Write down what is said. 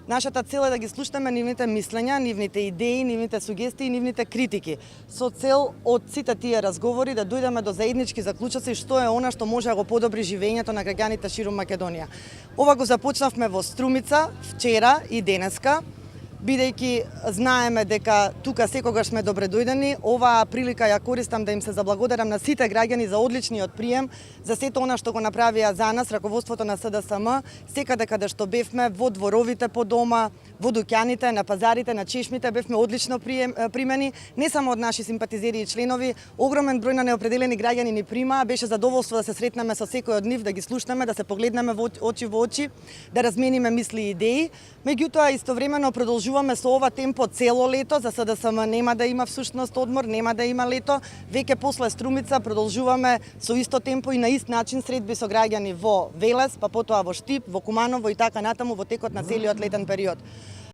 Нашата цел е да ги слушнеме нивните мислења, нивните идеи, нивните сугестии, нивните критики, со цел од сите тие разговори да дојдеме до заеднички заклучоци што е она што може да го подобри живењето на граѓаните ширум Македонија. Ова го започнавме во Струмица вчера и денеска, бидејќи знаеме дека тука секогаш сме добре дојдени. Оваа прилика ја користам да им се заблагодарам на сите граѓани за одличниот прием, за сето она што го направија за нас раководството на СДСМ, секаде каде што бевме, во дворовите по дома, во дуќаните, на пазарите, на чешмите, бевме одлично примени, не само од наши симпатизери и членови, огромен број на неопределени граѓани ни примаа, беше задоволство да се сретнеме со секој од нив, да ги слушнеме, да се погледнеме во очи, да размениме мисли и идеи. Меѓутоа, истовремено продолжуваме со ова темпо цело лето, за СДСМ нема да има всушност одмор, нема да има лето, веќе после Струмица продолжуваме со исто темпо и на ист начин средби со граѓани во Велес, па потоа во Штип, во Куманово и така натаму во текот на целиот летен период.